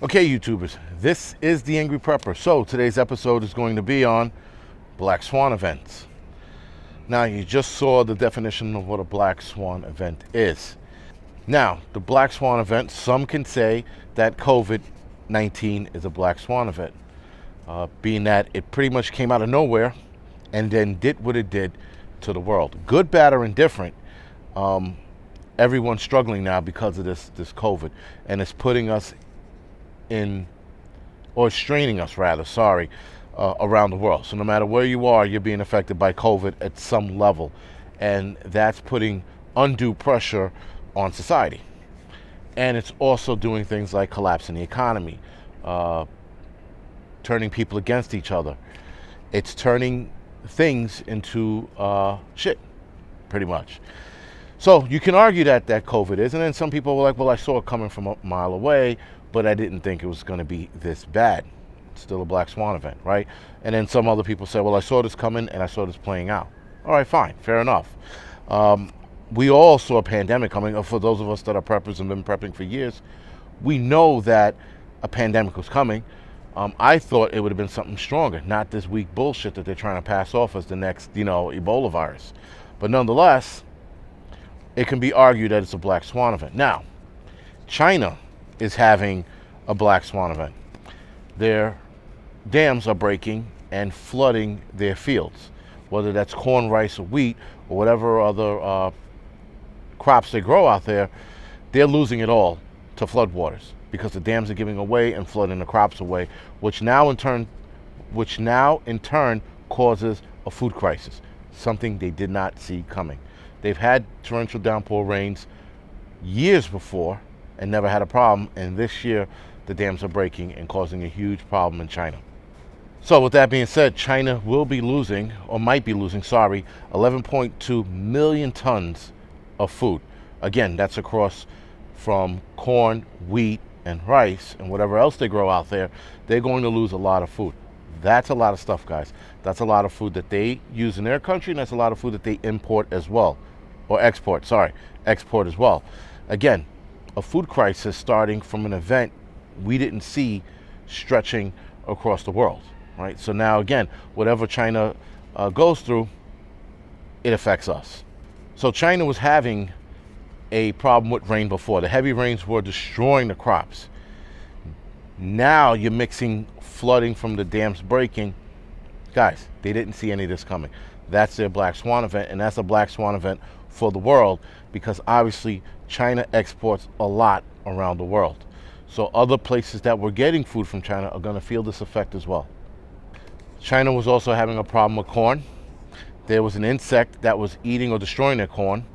Okay, YouTubers, this is the Angryprepper. So today's episode is going to be on black swan events. Now, you just saw the definition of what a black swan event is. Now, the black swan event, some can say that COVID-19 is a black swan event, being that it pretty much came out of nowhere and then did what it did to the world. Good, bad, or indifferent, everyone's struggling now because of this COVID, and it's putting us in, or straining us rather, around the world. So no matter where you are, you're being affected by COVID at some level, and that's putting undue pressure on society. And it's also doing things like collapsing the economy, turning people against each other. It's turning things into shit, pretty much. So you can argue that COVID is, and then some people were like, well, I saw it coming from a mile away, but I didn't think it was going to be this bad. It's still a black swan event, right? And then some other people say, well, I saw this coming and I saw this playing out. All right, fine, fair enough. We all saw a pandemic coming. For those of us that are preppers and been prepping for years, we know that a pandemic was coming. I thought it would have been something stronger, not this weak bullshit that they're trying to pass off as the next, Ebola virus. But nonetheless, it can be argued that it's a black swan event. Now, China is having a black swan event. Their dams are breaking and flooding their fields, whether that's corn, rice, or wheat, or whatever other crops they grow out there. They're losing it all to floodwaters because the dams are giving away and flooding the crops away, which now in turn causes a food crisis, something they did not see coming. They've had torrential downpour rains years before and never had a problem, and this year the dams are breaking and causing a huge problem in China. So with that being said, China will be losing, or might be losing, 11.2 million tons of food. Again, that's across from corn, wheat, and rice, and whatever else they grow out there. They're going to lose a lot of food. That's a lot of stuff, guys. That's a lot of food that they use in their country, and that's a lot of food that they import as well, or export as well. Again, a food crisis starting from an event we didn't see stretching across the world, right? So now again, whatever China goes through, it affects us. So China was having a problem with rain before. The heavy rains were destroying the crops. Now you're mixing flooding from the dams breaking. Guys, they didn't see any of this coming. That's their black swan event, and that's a black swan event for the world because obviously China exports a lot around the world. So other places that were getting food from China are going to feel this effect as well. China was also having a problem with corn. There was an insect that was eating or destroying their corn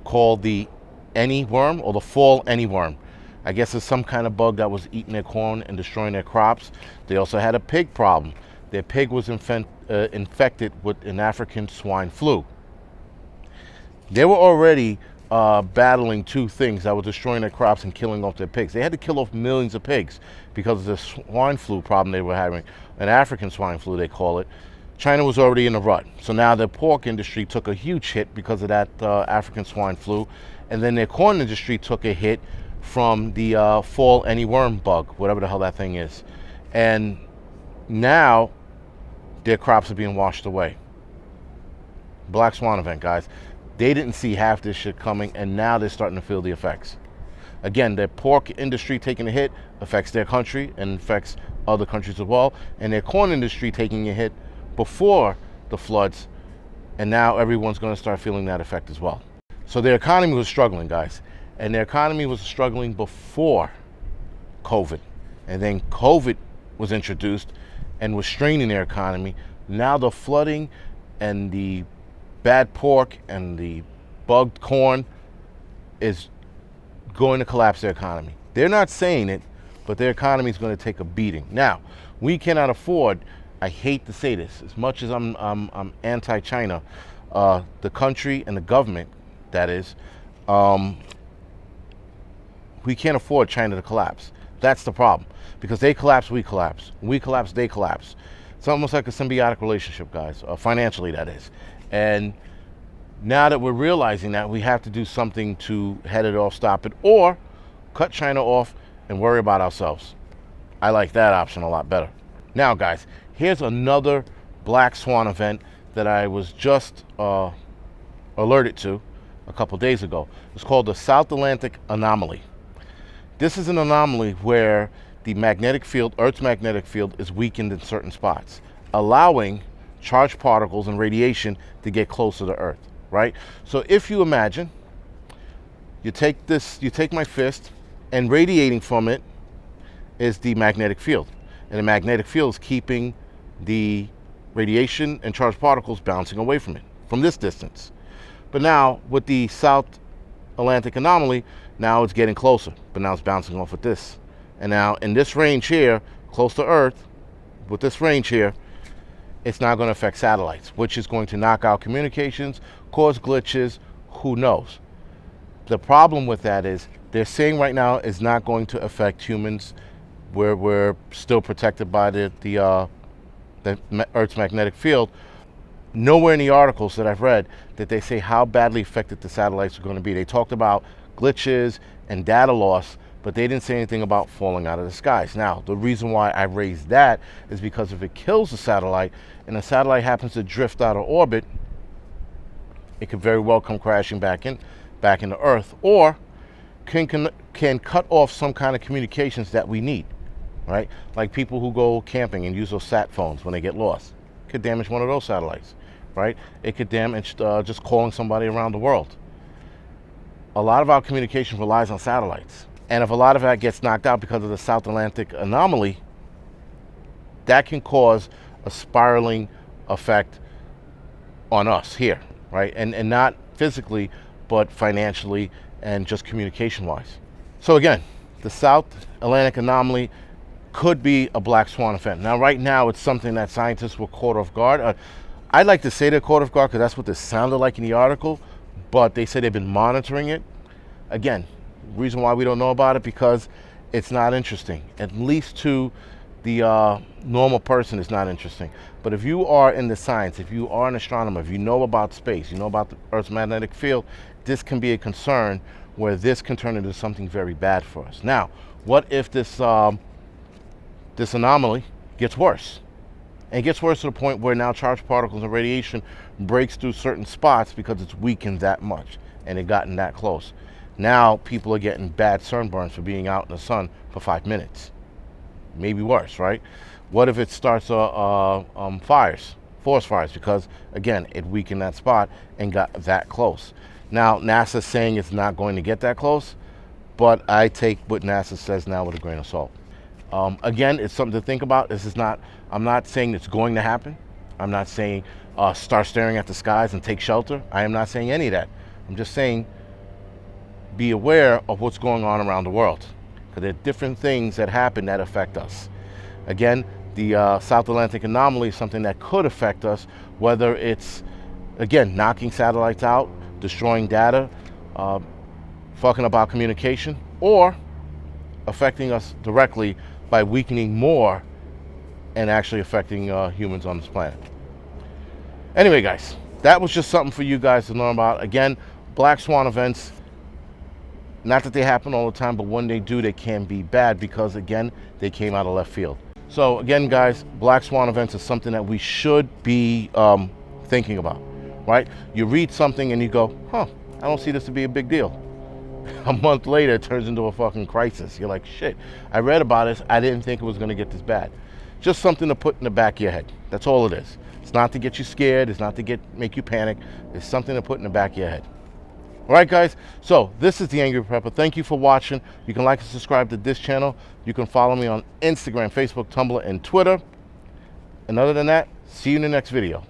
called the any worm, or the fall any worm. I guess it's some kind of bug that was eating their corn and destroying their crops. They also had a pig problem. Their pig was infected with an African swine flu. They were already battling two things that were destroying their crops and killing off their pigs. They had to kill off millions of pigs because of the swine flu problem they were having, an African swine flu they call it. China was already in a rut. So now their pork industry took a huge hit because of that African swine flu. And then their corn industry took a hit from the fall any worm bug, whatever the hell that thing is. And now their crops are being washed away. Black swan event, guys. They didn't see half this shit coming, and now they're starting to feel the effects. Again, their pork industry taking a hit affects their country and affects other countries as well. And their corn industry taking a hit before the floods, and now everyone's going to start feeling that effect as well. So their economy was struggling, guys. And their economy was struggling before COVID. And then COVID was introduced and was straining their economy. Now the flooding and the bad pork and the bugged corn is going to collapse their economy. They're not saying it, but their economy is going to take a beating. Now, we cannot afford, I hate to say this, as much as I'm anti-China, the country and the government, that is, we can't afford China to collapse. That's the problem. Because they collapse, we collapse. We collapse, they collapse. It's almost like a symbiotic relationship, guys, financially, that is. And now that we're realizing that, we have to do something to head it off, stop it, or cut China off and worry about ourselves. I like that option a lot better. Now, guys, here's another black swan event that I was just alerted to a couple days ago. It's called the South Atlantic anomaly. This is an anomaly where the magnetic field, Earth's magnetic field, is weakened in certain spots, allowing charged particles and radiation to get closer to Earth, right? So if you imagine, you take my fist, and radiating from it is the magnetic field. And the magnetic field is keeping the radiation and charged particles bouncing away from it, from this distance. But now, with the South Atlantic anomaly, now it's getting closer, but now it's bouncing off of this. And now, in this range here, close to Earth, with this range here, it's not going to affect satellites, which is going to knock out communications, cause glitches, who knows. The problem with that is, they're saying right now it's not going to affect humans. We're still protected by the Earth's magnetic field. Nowhere in the articles that I've read that they say how badly affected the satellites are going to be. They talked about glitches and data loss, but they didn't say anything about falling out of the skies. Now, the reason why I raised that is because if it kills the satellite and the satellite happens to drift out of orbit, it could very well come crashing back into Earth, or can cut off some kind of communications that we need, right? Like people who go camping and use those sat phones when they get lost. Could damage one of those satellites, right? It could damage just calling somebody around the world. A lot of our communication relies on satellites. And if a lot of that gets knocked out because of the South Atlantic anomaly, that can cause a spiraling effect on us here, right? And not physically, but financially and just communication-wise. So again, the South Atlantic anomaly could be a black swan event. Now, right now, it's something that scientists were caught off guard. I'd like to say they're caught off guard because that's what this sounded like in the article, but they say they've been monitoring it. Again, reason why we don't know about it, because it's not interesting. At least to the normal person, it's not interesting. But if you are in the science, if you are an astronomer, if you know about space, you know about the Earth's magnetic field, this can be a concern where this can turn into something very bad for us. Now, what if this anomaly gets worse? And it gets worse to the point where now charged particles and radiation breaks through certain spots because it's weakened that much and it gotten that close. Now people are getting bad sunburns for being out in the sun for 5 minutes. Maybe worse, right? What if it starts fires, forest fires, because again, it weakened that spot and got that close. Now, NASA's saying it's not going to get that close, but I take what NASA says now with a grain of salt. Again, it's something to think about. I'm not saying it's going to happen. I'm not saying start staring at the skies and take shelter. I am not saying any of that. I'm just saying be aware of what's going on around the world, because there are different things that happen that affect us. Again, the South Atlantic anomaly is something that could affect us, whether it's, again, knocking satellites out, destroying data, fucking about communication, or affecting us directly by weakening more and actually affecting humans on this planet. Anyway, guys, that was just something for you guys to learn about. Again, black swan events, not that they happen all the time, but when they do, they can be bad because, again, they came out of left field. So again, guys, black swan events is something that we should be thinking about, right? You read something and you go, I don't see this to be a big deal. A month later, it turns into a fucking crisis. You're like, shit, I read about it. I didn't think it was going to get this bad. Just something to put in the back of your head. That's all it is. It's not to get you scared. It's not to make you panic. It's something to put in the back of your head. All right, guys. So this is the Angryprepper. Thank you for watching. You can like and subscribe to this channel. You can follow me on Instagram, Facebook, Tumblr, and Twitter. And other than that, see you in the next video.